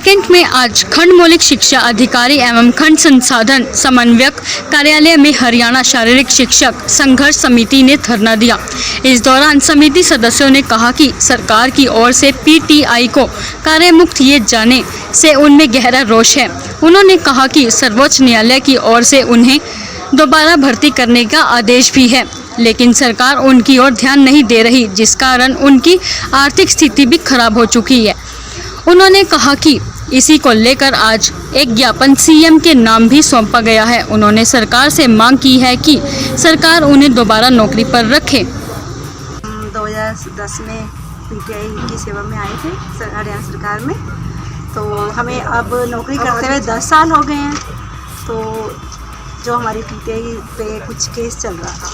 Cantt में आज खंड मौलिक शिक्षा अधिकारी एवं खंड संसाधन समन्वयक कार्यालय में हरियाणा शारीरिक शिक्षक संघर्ष समिति ने धरना दिया। इस दौरान समिति सदस्यों ने कहा कि सरकार की ओर से पीटीआई को कार्य मुक्त किए जाने से उनमें गहरा रोष है। उन्होंने कहा कि सर्वोच्च न्यायालय की ओर से उन्हें दोबारा भर्ती करने का आदेश भी है, लेकिन सरकार उनकी ओर ध्यान नहीं दे रही, जिस कारण उनकी आर्थिक स्थिति भी खराब हो चुकी है। उन्होंने कहा कि इसी को लेकर आज एक ज्ञापन सीएम के नाम भी सौंपा गया है। उन्होंने सरकार से मांग की है कि सरकार उन्हें दोबारा नौकरी पर रखे। 2010 में पीटीआई की सेवा में आए थे हरियाणा सरकार में, तो हमें अब नौकरी करते हुए 10 साल हो गए हैं। तो जो हमारी पीटीआई पे कुछ केस चल रहा था,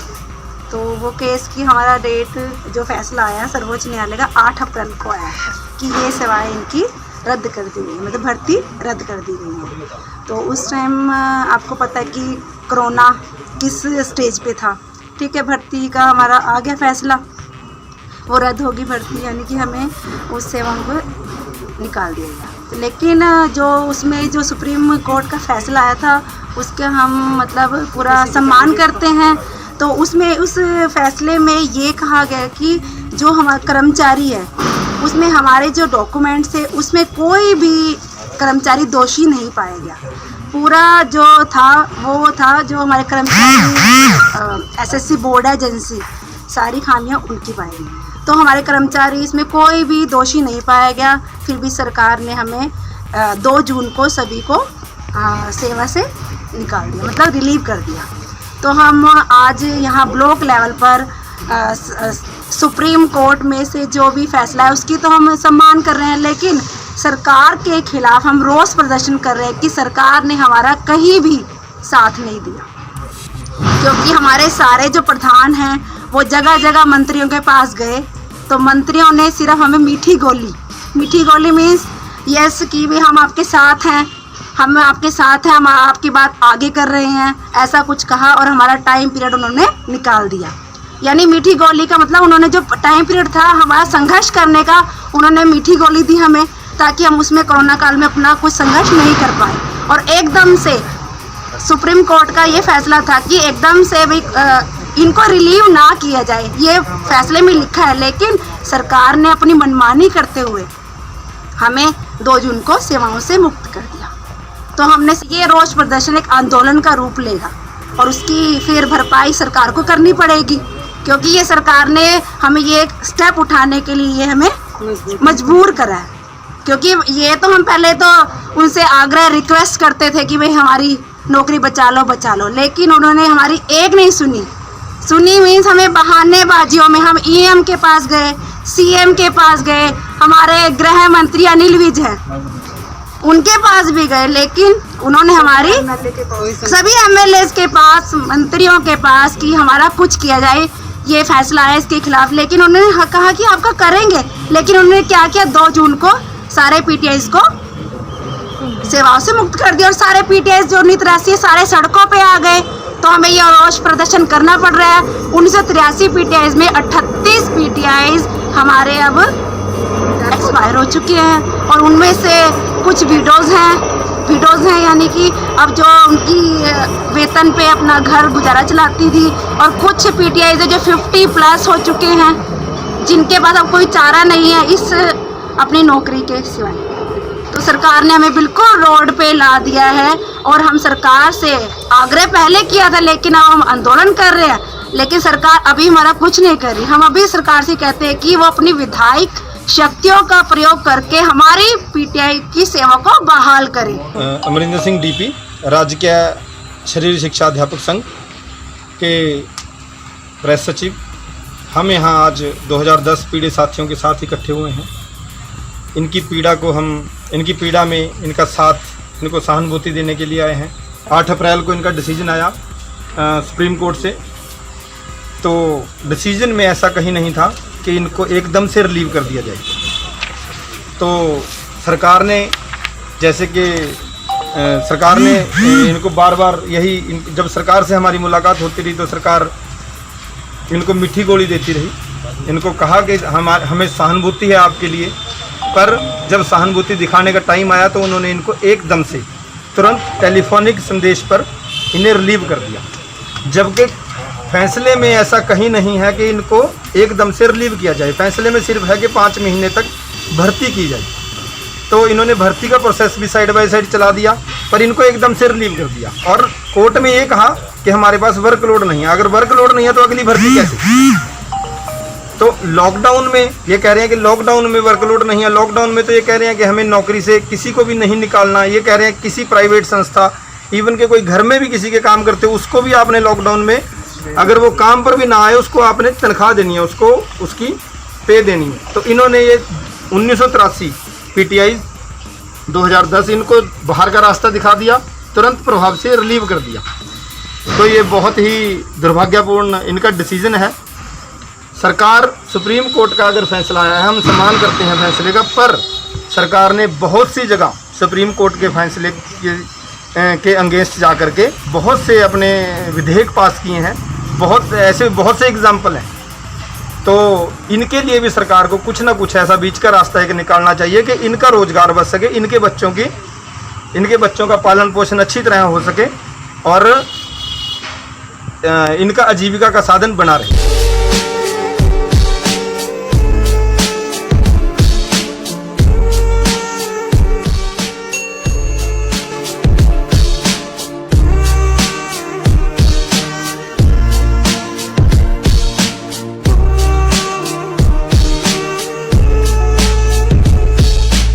तो वो केस की हमारा डेट जो फैसला आया सर्वोच्च न्यायालय का 8 अप्रैल को आया कि ये सेवाएं इनकी रद्द कर दी गई, मतलब भर्ती रद्द कर दी गई है। तो उस टाइम आपको पता है कि कोरोना किस स्टेज पे था, ठीक है। भर्ती का हमारा आ गया फैसला, वो रद्द होगी भर्ती, यानी कि हमें उस सेवाओं को निकाल दिया गया। लेकिन जो उसमें जो सुप्रीम कोर्ट का फैसला आया था उसके हम मतलब पूरा सम्मान करते हैं। तो उसमें उस फैसले में ये कहा गया कि जो हमारा कर्मचारी है उसमें हमारे जो डॉक्यूमेंट्स है उसमें कोई भी कर्मचारी दोषी नहीं पाया गया। पूरा जो था वो था जो हमारे कर्मचारी एसएससी बोर्ड एजेंसी सारी खामियां उनकी पाई गई। तो हमारे कर्मचारी इसमें कोई भी दोषी नहीं पाया गया। फिर भी सरकार ने हमें 2 जून को सभी को सेवा से निकाल दिया, मतलब रिलीव कर दिया। तो हम आज यहाँ ब्लॉक लेवल पर सुप्रीम कोर्ट में से जो भी फैसला है उसकी तो हम सम्मान कर रहे हैं, लेकिन सरकार के खिलाफ हम रोष प्रदर्शन कर रहे हैं कि सरकार ने हमारा कहीं भी साथ नहीं दिया। क्योंकि हमारे सारे जो प्रधान हैं वो जगह जगह मंत्रियों के पास गए, तो मंत्रियों ने सिर्फ हमें मीठी गोली मीन्स यस कि भी हम आपके साथ हैं, हम आपके साथ हैं, हम आपकी बात आगे कर रहे हैं, ऐसा कुछ कहा और हमारा टाइम पीरियड उन्होंने निकाल दिया। यानी मीठी गोली का मतलब उन्होंने जो टाइम पीरियड था हमारा संघर्ष करने का, उन्होंने मीठी गोली दी हमें, ताकि हम उसमें कोरोना काल में अपना कुछ संघर्ष नहीं कर पाए। और एकदम से सुप्रीम कोर्ट का ये फैसला था कि एकदम से भी इनको रिलीव ना किया जाए, ये फैसले में लिखा है। लेकिन सरकार ने अपनी मनमानी करते हुए हमें 2 जून को सेवाओं से मुक्त कर दिया। तो हमने ये रोष प्रदर्शन एक आंदोलन का रूप लेगा और उसकी फिर भरपाई सरकार को करनी पड़ेगी, क्योंकि ये सरकार ने हमें ये स्टेप उठाने के लिए हमें मजबूर करा है। क्योंकि ये तो हम पहले तो उनसे आग्रह रिक्वेस्ट करते थे कि भाई हमारी नौकरी बचा लो, लेकिन उन्होंने हमारी एक नहीं सुनी मीन्स हमें बहानेबाजियों में हम ईएम के पास गए, सीएम के पास गए, हमारे गृह मंत्री अनिल विज हैं उनके पास भी गए, लेकिन उन्होंने हमारी सभी एमएलए के पास, मंत्रियों के पास कि हमारा कुछ किया जाए, ये फैसला है इसके खिलाफ। लेकिन उन्होंने कहा कि आपका करेंगे, लेकिन उन्होंने क्या किया, 2 जून को सारे पीटीआईज को सेवाओं से मुक्त कर दिया और सारे पीटीआईज जो 1983 सारे सड़कों पे आ गए। तो हमें ये रोष प्रदर्शन करना पड़ रहा है। 1983 पीटीआईज में 38 पीटीआईज हमारे अब एक्सपायर हो चुके हैं और उनमें से कुछ वीडोज़ हैं, यानी कि अब जो उनकी वेतन पे अपना घर गुजारा चलाती थी, और कुछ पीटीआई जो 50+ हो चुके हैं, जिनके पास अब कोई चारा नहीं है इस अपनी नौकरी के सिवाय। तो सरकार ने हमें बिल्कुल रोड पे ला दिया है और हम सरकार से आग्रह पहले किया था, लेकिन अब हम आंदोलन कर रहे हैं, लेकिन सरकार अभी हमारा कुछ नहीं कर रही। हम अभी सरकार से कहते हैं कि वो अपनी विधायिक शक्तियों का प्रयोग करके हमारी पीटीआई की सेवा को बहाल करें। अमरिंदर सिंह डीपी, राज्य शारीरिक शिक्षा अध्यापक संघ के प्रेस सचिव। हम यहाँ आज 2010 पीड़ित साथियों के साथ इकट्ठे हुए हैं। इनकी पीड़ा में इनका साथ, इनको सहानुभूति देने के लिए आए हैं। 8 अप्रैल को इनका डिसीजन आया सुप्रीम कोर्ट से। तो डिसीजन में ऐसा कहीं नहीं था कि इनको एकदम से रिलीव कर दिया जाए। तो सरकार ने जैसे कि सरकार ने इनको बार बार यही, जब सरकार से हमारी मुलाकात होती रही तो सरकार इनको मीठी गोली देती रही। इनको कहा कि हमें सहानुभूति है आपके लिए, पर जब सहानुभूति दिखाने का टाइम आया तो उन्होंने इनको एकदम से तुरंत टेलीफोनिक संदेश पर इन्हें रिलीव कर दिया, जबकि फैसले में ऐसा कहीं नहीं है कि इनको एकदम से रिलीव किया जाए। फैसले में सिर्फ है कि 5 महीने तक भर्ती की जाए। तो इन्होंने भर्ती का प्रोसेस भी साइड बाय साइड चला दिया, पर इनको एकदम से रिलीव कर दिया और कोर्ट में ये कहा कि हमारे पास वर्कलोड नहीं है। अगर वर्कलोड नहीं है तो अगली भर्ती कैसे? तो लॉकडाउन में ये कह रहे हैं कि लॉकडाउन में वर्कलोड नहीं है। लॉकडाउन में तो ये कह रहे हैं कि हमें नौकरी से किसी को भी नहीं निकालना। ये कह रहे हैं किसी प्राइवेट संस्था, इवन के कोई घर में भी किसी के काम करते हो उसको भी आपने लॉकडाउन में, अगर वो काम पर भी ना आए, उसको आपने तनख्वाह देनी है, उसको उसकी पे देनी है। तो इन्होंने ये 1983 पीटीआई 2010 इनको बाहर का रास्ता दिखा दिया, तुरंत प्रभाव से रिलीव कर दिया। तो ये बहुत ही दुर्भाग्यपूर्ण इनका डिसीजन है। सरकार, सुप्रीम कोर्ट का अगर फैसला आया है, हम सम्मान करते हैं फैसले का, पर सरकार ने बहुत सी जगह सुप्रीम कोर्ट के फैसले के अगेंस्ट जा कर के बहुत से अपने विधेयक पास किए हैं। बहुत से एग्जाम्पल हैं। तो इनके लिए भी सरकार को कुछ ना कुछ ऐसा बीच का रास्ता एक निकालना चाहिए कि इनका रोजगार बच सके, इनके बच्चों का पालन पोषण अच्छी तरह हो सके और इनका आजीविका का साधन बना रहे।